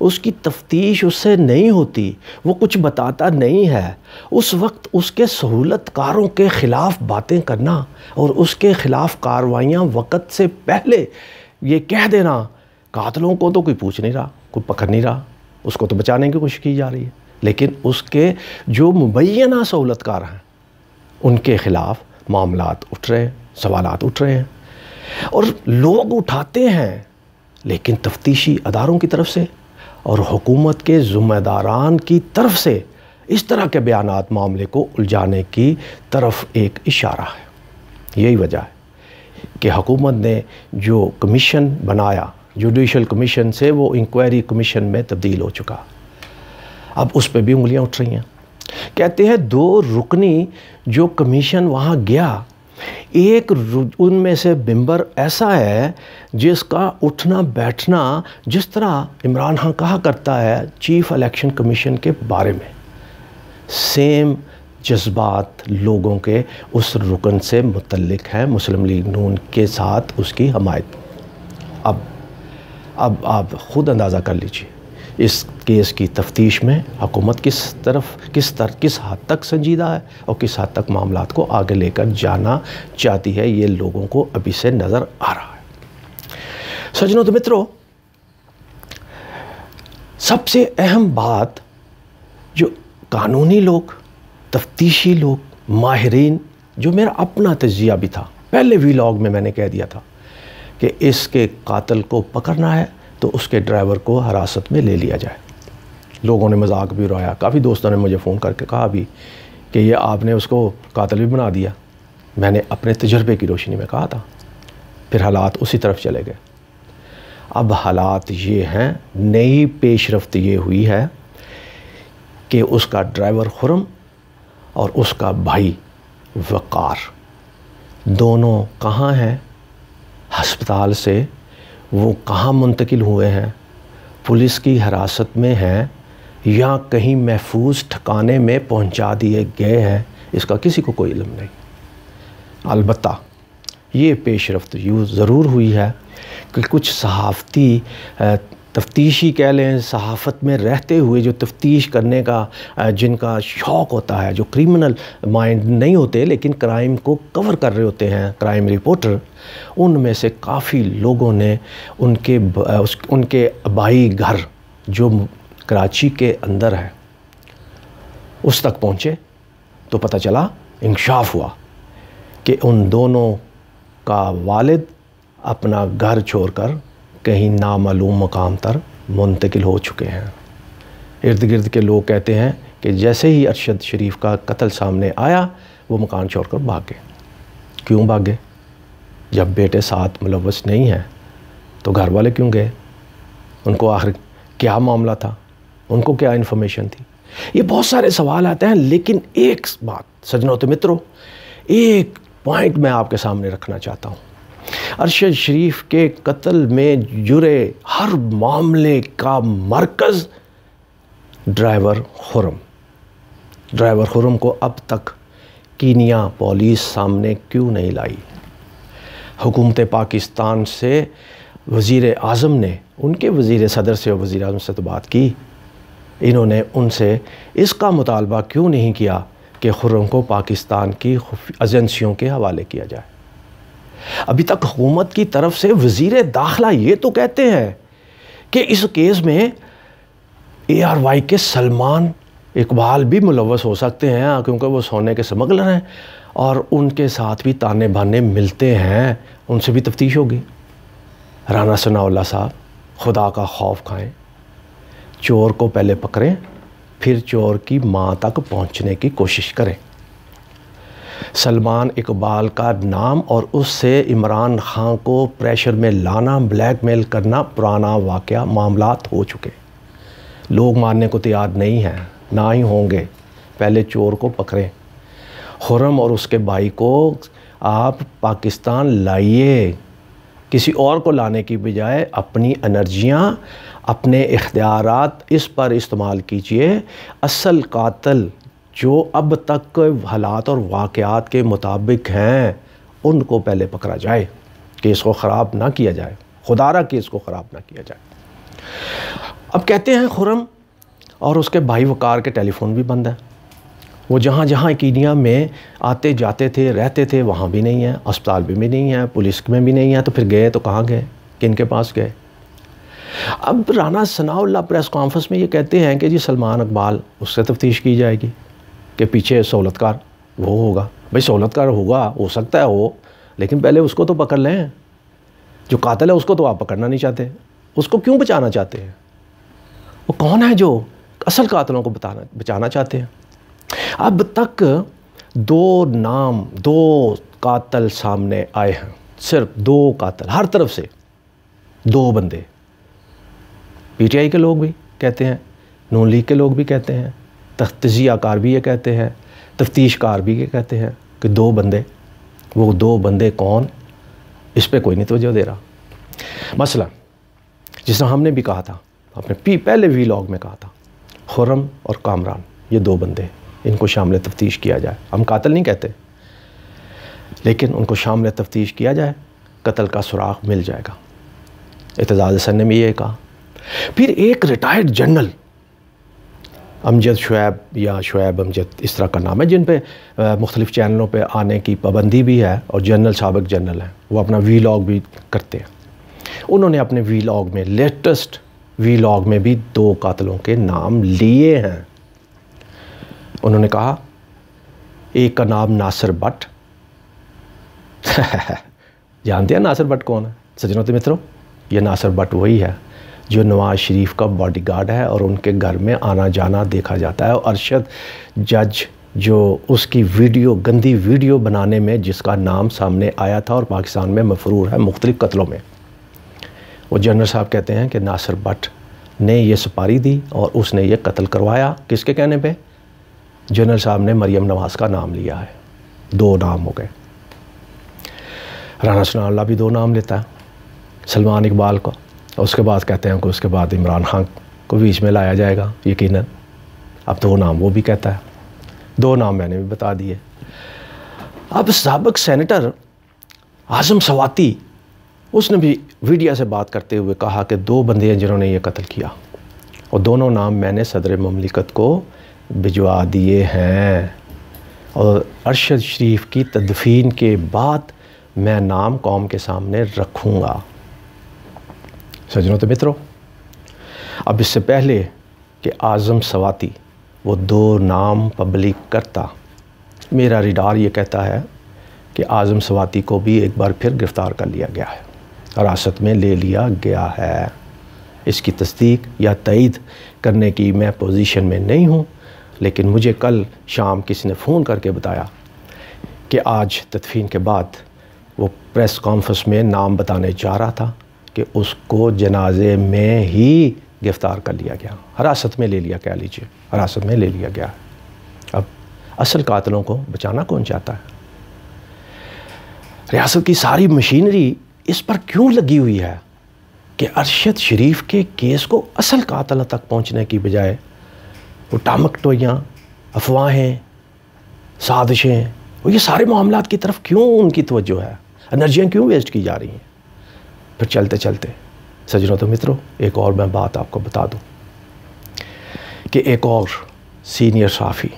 اس کی تفتیش اس سے نہیں ہوتی، وہ کچھ بتاتا نہیں ہے، اس وقت اس کے سہولت کاروں کے خلاف باتیں کرنا اور اس کے خلاف کارروائیاں وقت سے پہلے یہ کہہ دینا، قاتلوں کو تو کوئی پوچھ نہیں رہا، کوئی پکڑ نہیں رہا، اس کو تو بچانے کی کوشش کی جا رہی ہے، لیکن اس کے جو مبینہ سہولت کار ہیں ان کے خلاف معاملات اٹھ رہے ہیں، سوالات اٹھ رہے ہیں، اور لوگ اٹھاتے ہیں لیکن تفتیشی اداروں کی طرف سے اور حکومت کے ذمہ داران کی طرف سے اس طرح کے بیانات معاملے کو الجھانے کی طرف ایک اشارہ ہے۔ یہی وجہ ہے کہ حکومت نے جو کمیشن بنایا، جوڈیشل کمیشن سے وہ انکوائری کمیشن میں تبدیل ہو چکا، اب اس پہ بھی انگلیاں اٹھ رہی ہیں۔ کہتے ہیں 2 رکنی جو کمیشن وہاں گیا، ایک ان میں سے ممبر ایسا ہے جس کا اٹھنا بیٹھنا جس طرح عمران خان کہا کرتا ہے چیف الیکشن کمیشن کے بارے میں، سیم جذبات لوگوں کے اس رکن سے متعلق ہیں، مسلم لیگ نون کے ساتھ اس کی حمایت۔ اب آپ خود اندازہ کر لیجئے اس کیس کی تفتیش میں حکومت کس حد تک سنجیدہ ہے اور کس حد تک معاملات کو آگے لے کر جانا چاہتی ہے، یہ لوگوں کو ابھی سے نظر آ رہا ہے۔ سجنوں تو متروں، سب سے اہم بات جو قانونی لوگ، تفتیشی لوگ، ماہرین، جو میرا اپنا تجزیہ بھی تھا، پہلے ویلاگ میں نے کہہ دیا تھا کہ اس کے قاتل کو پکڑنا ہے تو اس کے ڈرائیور کو حراست میں لے لیا جائے۔ لوگوں نے مذاق بھی اڑایا، کافی دوستوں نے مجھے فون کر کے کہا بھی کہ یہ آپ نے اس کو قاتل بھی بنا دیا۔ میں نے اپنے تجربے کی روشنی میں کہا تھا، پھر حالات اسی طرف چلے گئے۔ اب حالات یہ ہیں، نئی پیش رفت یہ ہوئی ہے کہ اس کا ڈرائیور خرم اور اس کا بھائی وقار دونوں کہاں ہیں؟ ہسپتال سے وہ کہاں منتقل ہوئے ہیں؟ پولیس کی حراست میں ہیں یا کہیں محفوظ ٹھکانے میں پہنچا دیے گئے ہیں؟ اس کا کسی کو کوئی علم نہیں۔ البتہ یہ پیش رفت یوں ضرور ہوئی ہے کہ کچھ صحافتی تفتیشی کہہ لیں، صحافت میں رہتے ہوئے جو تفتیش کرنے کا جن کا شوق ہوتا ہے، جو کرمنل مائنڈ نہیں ہوتے لیکن کرائم کو کور کر رہے ہوتے ہیں، کرائم رپورٹر، ان میں سے کافی لوگوں نے ان کے آبائی گھر جو کراچی کے اندر ہے اس تک پہنچے تو پتہ چلا، انکشاف ہوا کہ ان دونوں کا والد اپنا گھر چھوڑ کر کہیں نامعلوم مقام تر منتقل ہو چکے ہیں۔ ارد گرد کے لوگ کہتے ہیں کہ جیسے ہی ارشد شریف کا قتل سامنے آیا وہ مکان چھوڑ کر بھاگ گئے۔ کیوں بھاگے؟ جب بیٹے ساتھ ملوث نہیں ہیں تو گھر والے کیوں گئے؟ ان کو آخر کیا معاملہ تھا؟ ان کو کیا انفارمیشن تھی؟ یہ بہت سارے سوال آتے ہیں، لیکن ایک بات سجنوں تو متروں، ایک پوائنٹ میں آپ کے سامنے رکھنا چاہتا ہوں۔ ارشد شریف کے قتل میں جڑے ہر معاملے کا مرکز ڈرائیور خرم کو اب تک کینیا پولیس سامنے کیوں نہیں لائی؟ حکومت پاکستان سے وزیر اعظم نے ان کے وزیر صدر سے اور وزیر اعظم سے تو بات کی، انہوں نے ان سے اس کا مطالبہ کیوں نہیں کیا کہ خرم کو پاکستان کی ایجنسیوں کے حوالے کیا جائے؟ ابھی تک حکومت کی طرف سے وزیر داخلہ یہ تو کہتے ہیں کہ اس کیس میں ARY کے سلمان اقبال بھی ملوث ہو سکتے ہیں کیونکہ وہ سونے کے سمگلر ہیں اور ان کے ساتھ بھی تانے بانے ملتے ہیں، ان سے بھی تفتیش ہوگی۔ رانا ثناء اللہ صاحب خدا کا خوف کھائیں، چور کو پہلے پکڑیں پھر چور کی ماں تک پہنچنے کی کوشش کریں۔ سلمان اقبال کا نام اور اس سے عمران خان کو پریشر میں لانا، بلیک میل کرنا پرانا واقعہ، معاملات ہو چکے، لوگ ماننے کو تیار نہیں ہیں، نہ ہی ہوں گے۔ پہلے چور کو پکڑیں، خرم اور اس کے بھائی کو آپ پاکستان لائیے، کسی اور کو لانے کی بجائے اپنی انرجیاں، اپنے اختیارات اس پر استعمال کیجئے۔ اصل قاتل جو اب تک حالات اور واقعات کے مطابق ہیں ان کو پہلے پکڑا جائے، کیس کو خراب نہ کیا جائے، خدا را کیس کو خراب نہ کیا جائے۔ اب کہتے ہیں خرم اور اس کے بھائی وقار کے ٹیلی فون بھی بند ہے. وہ جہاں جہاں کینیا میں آتے جاتے تھے رہتے تھے وہاں بھی نہیں ہے, اسپتال بھی نہیں ہے, پولیس میں بھی نہیں ہے. تو پھر گئے تو کہاں گئے, کن کے پاس گئے؟ اب رانا ثناء اللہ پریس کانفرنس میں یہ کہتے ہیں کہ جی سلمان اقبال اس سے تفتیش کی جائے گی کہ پیچھے سہولت کار وہ ہوگا. بھائی سہولت کار ہوگا, ہو سکتا ہے ہو, لیکن پہلے اس کو تو پکڑ لیں. جو قاتل ہے اس کو تو آپ پکڑنا نہیں چاہتے, اس کو کیوں بچانا چاہتے ہیں؟ وہ کون ہے جو اصل قاتلوں کو بچانا چاہتے ہیں؟ اب تک 2 نام 2 قاتل سامنے آئے ہیں, صرف 2 قاتل, ہر طرف سے 2 بندے. پی ٹی آئی کے لوگ بھی کہتے ہیں, نون لیگ کے لوگ بھی کہتے ہیں, تجزیہ کار بھی یہ کہتے ہیں, تفتیش کار بھی یہ کہتے ہیں کہ 2 بندے. وہ 2 بندے کون, اس پہ کوئی نہیں توجہ دے رہا. مثلا جس طرح ہم نے بھی کہا تھا, اپنے پہلے ویلاگ میں کہا تھا, خرم اور کامران یہ 2 بندے, ان کو شامل تفتیش کیا جائے. ہم قاتل نہیں کہتے, لیکن ان کو شامل تفتیش کیا جائے, قتل کا سراغ مل جائے گا. اعتزاز حسن نے بھی یہ کہا. پھر ایک ریٹائرڈ جنرل امجد شعیب یا شعیب امجد اس طرح کا نام ہے, جن پہ مختلف چینلوں پہ آنے کی پابندی بھی ہے, اور جنرل سابق جنرل ہیں, وہ اپنا ویلاگ بھی کرتے ہیں. انہوں نے اپنے ویلاگ میں, لیٹسٹ ویلاگ میں بھی 2 قاتلوں کے نام لیے ہیں. انہوں نے کہا ایک کا نام ناصر بٹ. جانتے ہیں ناصر بٹ کون ہے سجنوں تو متروں؟ یہ ناصر بٹ وہی ہے جو نواز شریف کا باڈی گارڈ ہے, اور ان کے گھر میں آنا جانا دیکھا جاتا ہے. اور ارشد جج جو اس کی ویڈیو, گندی ویڈیو بنانے میں جس کا نام سامنے آیا تھا اور پاکستان میں مفرور ہے مختلف قتلوں میں, وہ جنرل صاحب کہتے ہیں کہ ناصر بٹ نے یہ سپاری دی اور اس نے یہ قتل کروایا. کس کے کہنے پہ؟ جنرل صاحب نے مریم نواز کا نام لیا ہے. 2 نام ہو گئے. رانا ثناء اللہ بھی 2 نام لیتا ہے, سلمان اقبال کو, اور اس کے بعد کہتے ہیں کہ اس کے بعد عمران خان کو بیچ میں لایا جائے گا یقیناً. اب 2 نام وہ بھی کہتا ہے, 2 نام میں نے بھی بتا دیے. اب سابق سینیٹر اعظم سواتی, اس نے بھی میڈیا سے بات کرتے ہوئے کہا کہ 2 بندے ہیں جنہوں نے یہ قتل کیا, اور دونوں نام میں نے صدر مملکت کو بھجوا دیے ہیں, اور ارشد شریف کی تدفین کے بعد میں نام قوم کے سامنے رکھوں گا. سجنوں تو متروں, اب اس سے پہلے کہ اعظم سواتی وہ 2 نام پبلک کرتا, میرا ریڈار یہ کہتا ہے کہ اعظم سواتی کو بھی ایک بار پھر گرفتار کر لیا گیا ہے, حراست میں لے لیا گیا ہے. اس کی تصدیق یا تائید کرنے کی میں پوزیشن میں نہیں ہوں, لیکن مجھے کل شام کسی نے فون کر کے بتایا کہ آج تدفین کے بعد وہ پریس کانفرنس میں نام بتانے جا رہا تھا کہ اس کو جنازے میں ہی گرفتار کر لیا گیا, حراست میں لے لیا, کہہ لیجیے حراست میں لے لیا گیا. اب اصل قاتلوں کو بچانا کون چاہتا ہے؟ ریاست کی ساری مشینری اس پر کیوں لگی ہوئی ہے کہ ارشد شریف کے کیس کو اصل قاتل تک پہنچنے کی بجائے وہ ٹامک ٹوئیاں, افواہیں, سازشیں, وہ یہ سارے معاملات کی طرف کیوں ان کی توجہ ہے, انرجیاں کیوں ویسٹ کی جا رہی ہیں؟ پھر چلتے چلتے سجنوں تو متروں ایک اور میں بات آپ کو بتا دوں کہ ایک اور سینئر صحافی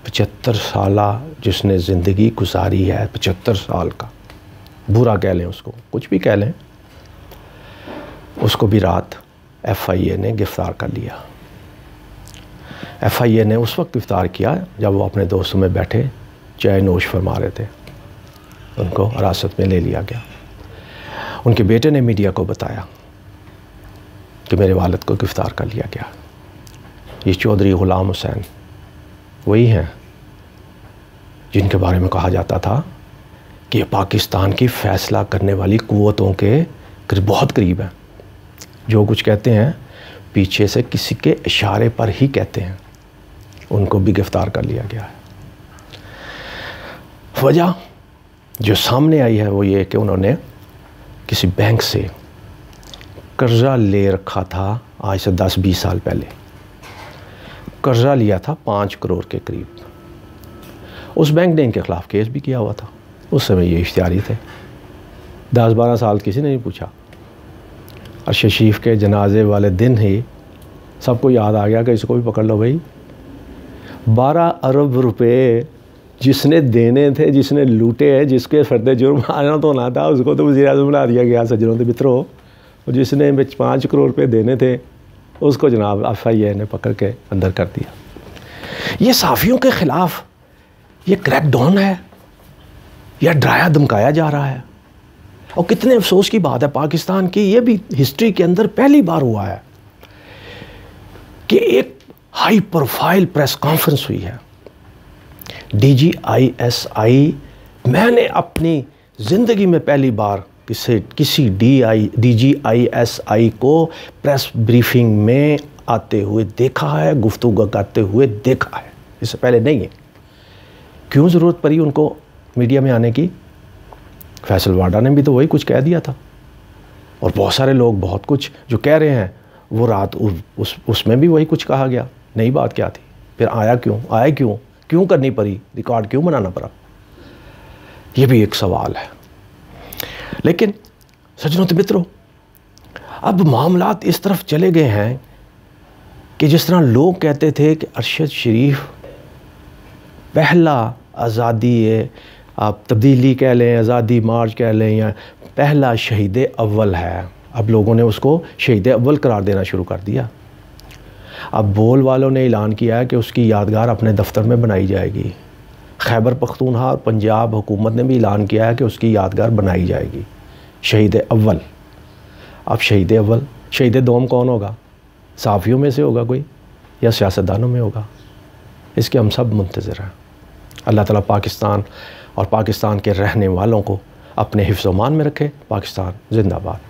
75 سالہ جس نے زندگی گزاری ہے, 75 سال کا, برا کہہ لیں اس کو, کچھ بھی کہہ لیں, اس کو بھی رات ایف آئی اے نے گرفتار کر لیا. ایف آئی اے نے اس وقت گرفتار کیا جب وہ اپنے دوستوں میں بیٹھے چائے نوش فرما رہے تھے, ان کو حراست میں لے لیا گیا. ان کے بیٹے نے میڈیا کو بتایا کہ میرے والد کو گرفتار کر لیا گیا. یہ چودھری غلام حسین وہی ہیں جن کے بارے میں کہا جاتا تھا کہ یہ پاکستان کی فیصلہ کرنے والی قوتوں کے بہت قریب ہیں, جو کچھ کہتے ہیں پیچھے سے کسی کے اشارے پر ہی کہتے ہیں. ان کو بھی گرفتار کر لیا گیا ہے. وجہ جو سامنے آئی ہے وہ یہ کہ انہوں نے کسی بینک سے قرضہ لے رکھا تھا, آج سے 10-20 سال پہلے قرضہ لیا تھا 5 کروڑ کے قریب. اس بینک نے ان کے خلاف کیس بھی کیا ہوا تھا. اس سمے یہ اشتہاری تھے, 10-12 سال کسی نے نہیں پوچھا. ارشد شریف کے جنازے والے دن ہی سب کو یاد آ گیا کہ اس کو بھی پکڑ لو بھائی. 12 ارب روپے جس نے دینے تھے، جس نے لوٹے ہیں، جس کے فرد جرم آنا تو ہونا تھا، اس کو تو وزیر اعظم بنا دیا گیا. سجنوں تو متروں، جس نے 5 کروڑ روپے دینے تھے اس کو جناب FIA نے پکڑ کے اندر کر دیا. یہ صحافیوں کے خلاف یہ کریک ڈاؤن ہے یا ڈرایا دھمکایا جا رہا ہے؟ اور کتنے افسوس کی بات ہے، پاکستان کی یہ بھی ہسٹری کے اندر پہلی بار ہوا ہے کہ ایک ہائی پروفائل پریس کانفرنس ہوئی ہے. DGISI، میں نے اپنی زندگی میں پہلی بار کسی DGISI کو پریس بریفنگ میں آتے ہوئے دیکھا ہے، گفتگو کرتے ہوئے دیکھا ہے. اس سے پہلے نہیں ہے. کیوں ضرورت پڑی ان کو میڈیا میں آنے کی؟ فیصل واڈا نے بھی تو وہی کچھ کہہ دیا تھا، اور بہت سارے لوگ بہت کچھ جو کہہ رہے ہیں وہ رات اس میں بھی وہی کچھ کہا گیا. نئی بات کیا تھی؟ پھر آیا کیوں کرنی پڑی، ریکارڈ کیوں بنانا پڑا؟ یہ بھی ایک سوال ہے. لیکن سجنوں تو متروں، اب معاملات اس طرف چلے گئے ہیں کہ جس طرح لوگ کہتے تھے کہ ارشد شریف پہلا آزادی، آپ تبدیلی کہہ لیں، آزادی مارچ کہہ لیں، یا پہلا شہید اول ہے، اب لوگوں نے اس کو شہید اول قرار دینا شروع کر دیا. اب بول والوں نے اعلان کیا ہے کہ اس کی یادگار اپنے دفتر میں بنائی جائے گی. خیبر پختونخوا اور پنجاب حکومت نے بھی اعلان کیا ہے کہ اس کی یادگار بنائی جائے گی. شہید اول. اب شہید اول، شہید دوم کون ہوگا؟ صحافیوں میں سے ہوگا کوئی یا سیاستدانوں میں ہوگا؟ اس کے ہم سب منتظر ہیں. اللہ تعالیٰ پاکستان اور پاکستان کے رہنے والوں کو اپنے حفظ و امان میں رکھے. پاکستان زندہ باد.